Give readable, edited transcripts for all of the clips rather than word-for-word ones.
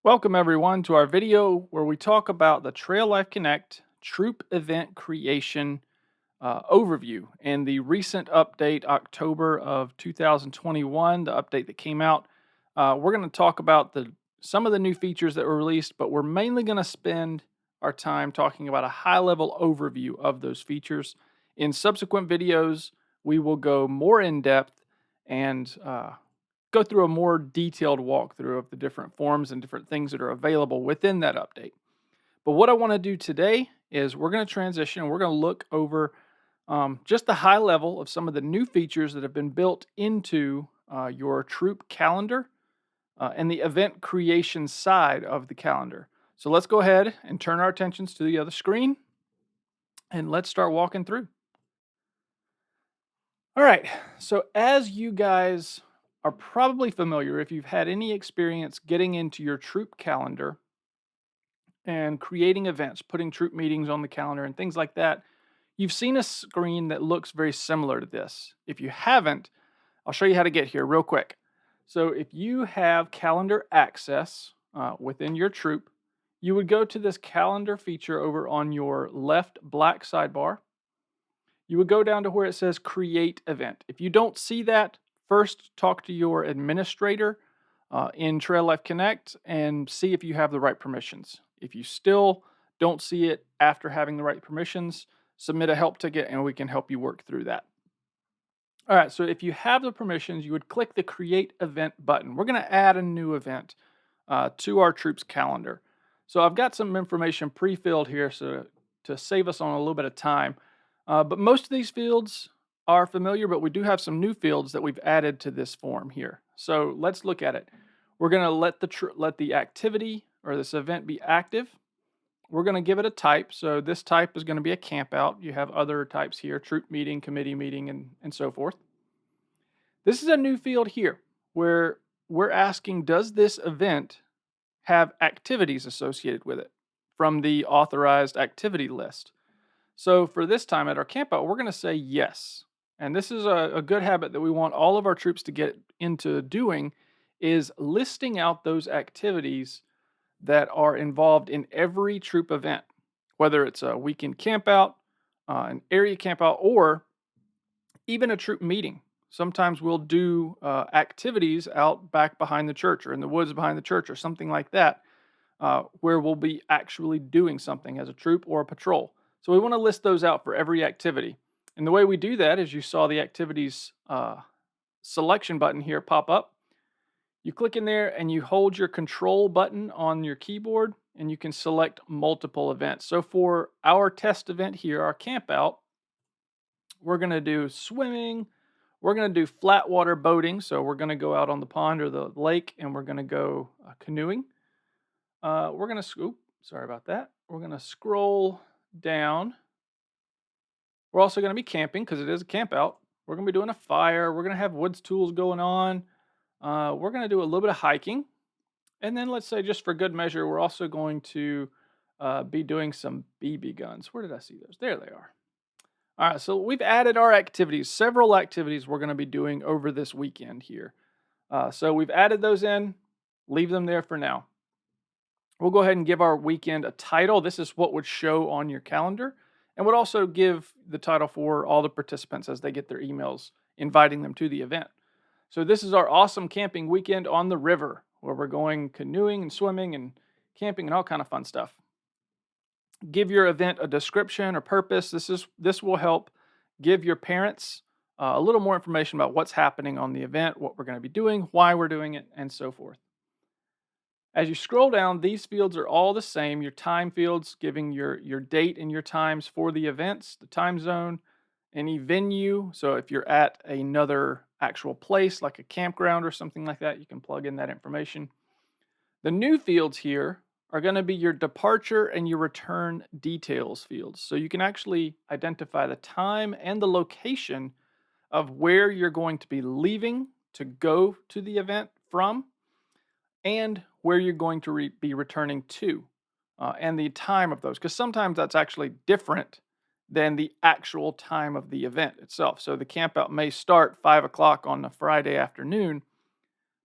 Welcome everyone to our video where we talk about the Trail Life Connect Troop Event Creation overview and the recent update, October of 2021, the update that came out. We're going to talk about some of the new features that were released, but we're mainly going to spend our time talking about a high-level overview of those features. In subsequent videos, we will go more in depth and go through a more detailed walkthrough of the different forms and different things that are available within that update. But what I want to do today is we're going to transition. We're going to look over just the high level of some of the new features that have been built into your troop calendar and the event creation side of the calendar. So let's go ahead and turn our attentions to the other screen and let's start walking through. All right. So, as you guys are probably familiar, if you've had any experience getting into your troop calendar and creating events, putting troop meetings on the calendar and things like that, you've seen a screen that looks very similar to this. If you haven't, I'll show you how to get here real quick. So, if you have calendar access within your troop, you would go to this calendar feature over on your left black sidebar. You would go down to where it says create event. If you don't see that, first talk to your administrator in Trail Life Connect and see if you have the right permissions. If you still don't see it after having the right permissions, submit a help ticket and we can help you work through that. All right, so if you have the permissions, you would click the create event button. We're going to add a new event to our troops calendar. So I've got some information pre-filled here so to save us on a little bit of time. But most of these fields are familiar, but we do have some new fields that we've added to this form here. So let's look at it. We're going to let the activity or this event be active. We're going to give it a type. So this type is going to be a camp out. You have other types here: troop meeting, committee meeting, and so forth. This is a new field here where we're asking, does this event have activities associated with it from the authorized activity list? So for this time at our campout, we're going to say yes. And this is a good habit that we want all of our troops to get into doing, is listing out those activities that are involved in every troop event, whether it's a weekend campout, an area campout, or even a troop meeting. Sometimes we'll do activities out back behind the church or in the woods behind the church or something like that, where we'll be actually doing something as a troop or a patrol. So we want to list those out for every activity. And the way we do that is you saw the activities selection button here pop up. You click in there and you hold your control button on your keyboard and you can select multiple events. So for our test event here, our camp out, we're going to do swimming. We're going to do flat water boating. So we're going to go out on the pond or the lake and we're going to go canoeing. We're going to scoop. Sorry about that. We're going to scroll down. We're also going to be camping because it is a camp out. We're going to be doing a fire. We're going to have woods tools going on. We're going to do a little bit of hiking. And then let's say just for good measure, we're also going to be doing some BB guns. Where did I see those? There they are. All right, so we've added our activities, several activities we're going to be doing over this weekend here. So we've added those in, leave them there for now. We'll go ahead and give our weekend a title. This is what would show on your calendar and would also give the title for all the participants as they get their emails inviting them to the event. So this is our awesome camping weekend on the river where we're going canoeing and swimming and camping and all kind of fun stuff. Give your event a description or purpose. This will help give your parents a little more information about what's happening on the event, what we're going to be doing, why we're doing it, and so forth. As you scroll down, these fields are all the same. Your time fields giving your date and your times for the events, the time zone, any venue. So if you're at another actual place like a campground or something like that, you can plug in that information. The new fields here are going to be your departure and your return details fields. So you can actually identify the time and the location of where you're going to be leaving to go to the event from and where you're going to be returning to and the time of those. Because sometimes that's actually different than the actual time of the event itself. So the campout may start 5 o'clock on a Friday afternoon,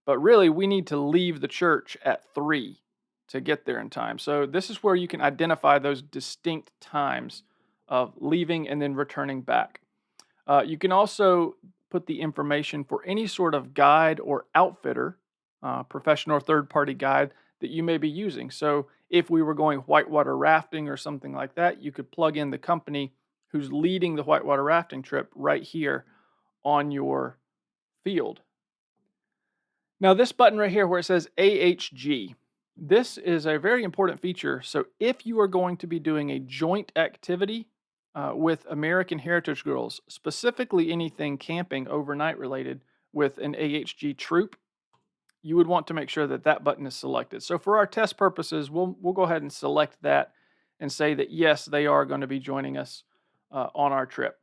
but really we need to leave the church at 3. to get there in time. So this is where you can identify those distinct times of leaving and then returning back. You can also put the information for any sort of guide or outfitter, professional or third party guide that you may be using. So if we were going whitewater rafting or something like that, you could plug in the company who's leading the whitewater rafting trip right here on your field. Now, this button right here where it says AHG, this is a very important feature. So if you are going to be doing a joint activity with American Heritage Girls, specifically anything camping overnight related with an AHG troop, you would want to make sure that that button is selected. So for our test purposes, we'll go ahead and select that and say that yes, they are going to be joining us on our trip.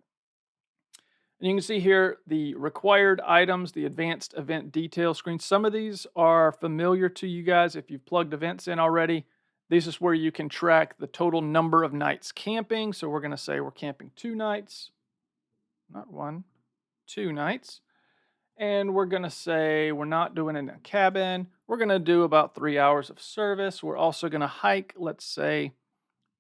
And you can see here the required items, the advanced event detail screen. Some of these are familiar to you guys if you've plugged events in already. This is where you can track the total number of nights camping. So we're going to say we're camping 2 nights, not 1, 2 nights. And we're going to say we're not doing it in a cabin. We're going to do about 3 hours of service. We're also going to hike, let's say,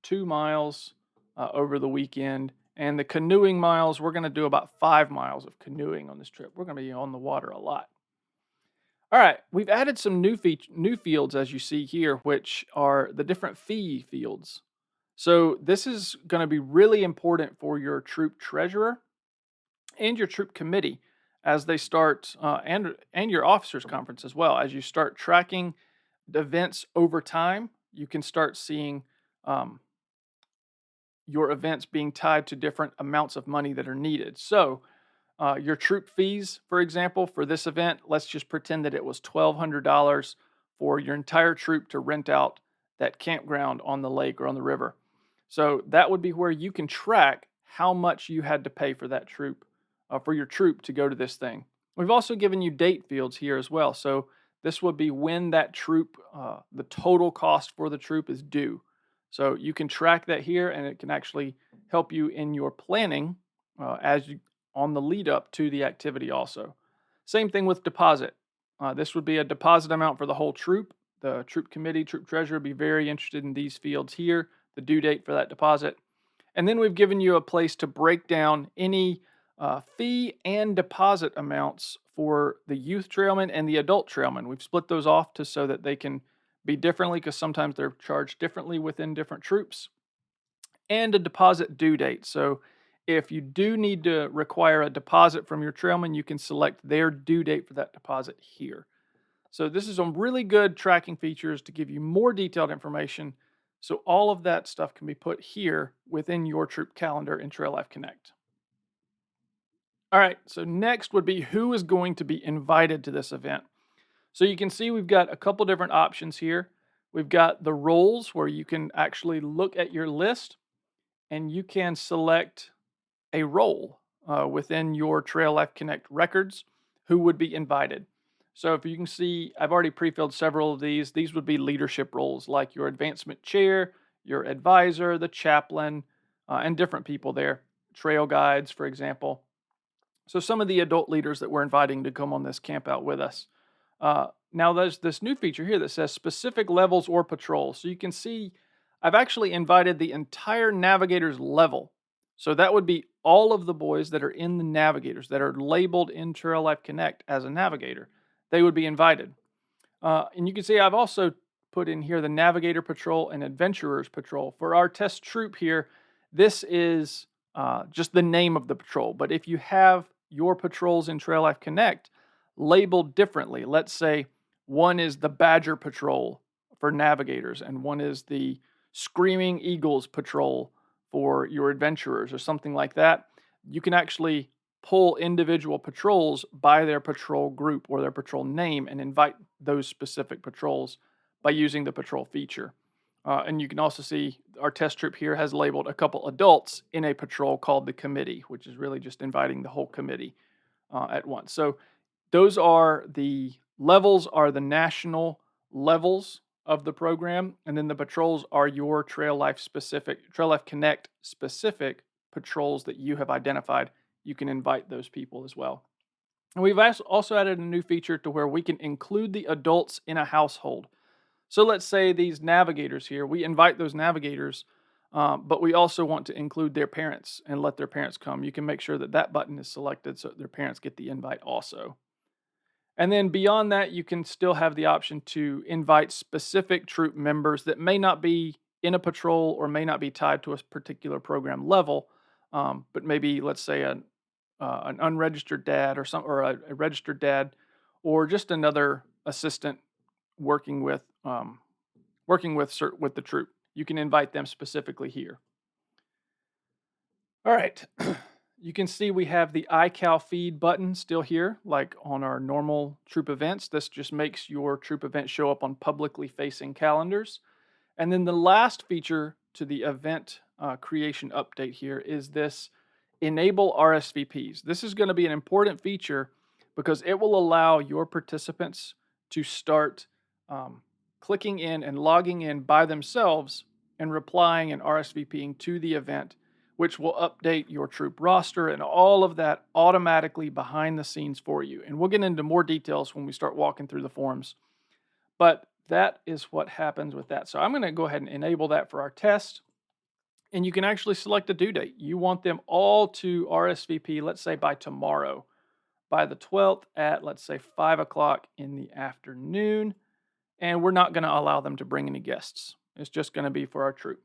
2 miles over the weekend. And the canoeing miles, we're going to do about 5 miles of canoeing on this trip. We're going to be on the water a lot. All right, we've added some new fields, as you see here, which are the different fee fields. So this is going to be really important for your troop treasurer and your troop committee as they start, and your officers conference as well. As you start tracking the events over time, you can start seeing your events being tied to different amounts of money that are needed. So your troop fees, for example, for this event, let's just pretend that it was $1,200 for your entire troop to rent out that campground on the lake or on the river. So that would be where you can track how much you had to pay for that troop, for your troop to go to this thing. We've also given you date fields here as well. So this would be when that troop, the total cost for the troop is due. So you can track that here, and it can actually help you in your planning as you on the lead up to the activity also. Same thing with deposit. This would be a deposit amount for the whole troop. The troop committee, troop treasurer would be very interested in these fields here, the due date for that deposit. And then we've given you a place to break down any fee and deposit amounts for the youth trailman and the adult trailman. We've split those off so that they can be differently, because sometimes they're charged differently within different troops. And a deposit due date. So if you do need to require a deposit from your trailman, you can select their due date for that deposit here. So this is some really good tracking features to give you more detailed information. So all of that stuff can be put here within your troop calendar in Trail Life Connect. All right, so next would be who is going to be invited to this event. So you can see we've got a couple different options here. We've got the roles where you can actually look at your list and you can select a role within your Trail Life Connect records who would be invited. So if you can see, I've already pre-filled several of these. These would be leadership roles like your advancement chair, your advisor, the chaplain, and different people there. Trail guides, for example. So some of the adult leaders that we're inviting to come on this camp out with us. Now there's this new feature here that says specific levels or patrols. So you can see I've actually invited the entire navigator's level. So that would be all of the boys that are in the navigators that are labeled in Trail Life Connect as a navigator. They would be invited. And you can see I've also put in here the Navigator Patrol and Adventurers Patrol. For our test troop here, this is just the name of the patrol. But if you have your patrols in Trail Life Connect labeled differently, let's say one is the Badger Patrol for navigators and one is the Screaming Eagles Patrol for your adventurers or something like that, you can actually pull individual patrols by their patrol group or their patrol name and invite those specific patrols by using the patrol feature. And you can also see our test troop here has labeled a couple adults in a patrol called the committee, which is really just inviting the whole committee at once. So those are the levels, are the national levels of the program, and then the patrols are your Trail Life Connect specific patrols that you have identified. You can invite those people as well. And we've also added a new feature to where we can include the adults in a household. So let's say these navigators here, we invite those navigators, but we also want to include their parents and let their parents come. You can make sure that that button is selected so that their parents get the invite also. And then beyond that, you can still have the option to invite specific troop members that may not be in a patrol or may not be tied to a particular program level, but maybe let's say an unregistered dad or a registered dad, or just another assistant working with with the troop. You can invite them specifically here. All right. You can see we have the iCal feed button still here, like on our normal troop events. This just makes your troop event show up on publicly facing calendars. And then the last feature to the event creation update here is this enable RSVPs. This is going to be an important feature because it will allow your participants to start clicking in and logging in by themselves and replying and RSVPing to the event, which will update your troop roster and all of that automatically behind the scenes for you. And we'll get into more details when we start walking through the forums. But that is what happens with that. So I'm going to go ahead and enable that for our test. And you can actually select a due date. You want them all to RSVP, let's say by tomorrow, by the 12th at, let's say, 5 o'clock in the afternoon. And we're not going to allow them to bring any guests. It's just going to be for our troop.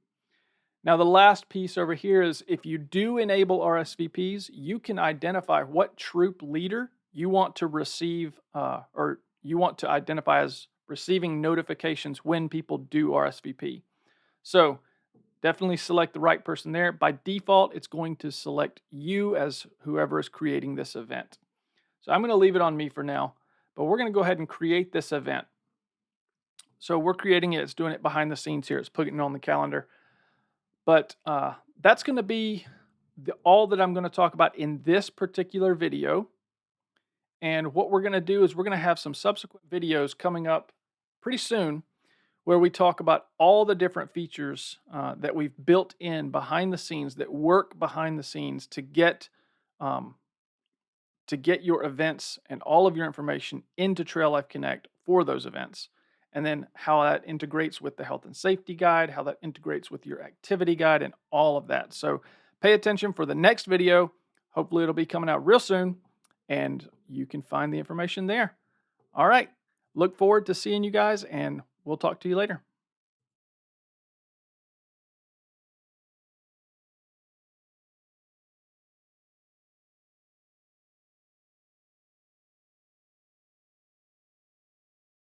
Now, the last piece over here is if you do enable RSVPs, you can identify what troop leader you want to receive or you want to identify as receiving notifications when people do RSVP. So definitely select the right person there. By default, it's going to select you as whoever is creating this event. So I'm going to leave it on me for now, but we're going to go ahead and create this event. So we're creating it. It's doing it behind the scenes here. It's putting it on the calendar. But that's going to be all that I'm going to talk about in this particular video. And what we're going to do is we're going to have some subsequent videos coming up pretty soon where we talk about all the different features that we've built in behind the scenes that work behind the scenes to get your events and all of your information into Trail Life Connect for those events. And then how that integrates with the health and safety guide, how that integrates with your activity guide, and all of that. So pay attention for the next video. Hopefully it'll be coming out real soon, and you can find the information there. All right. Look forward to seeing you guys, and we'll talk to you later.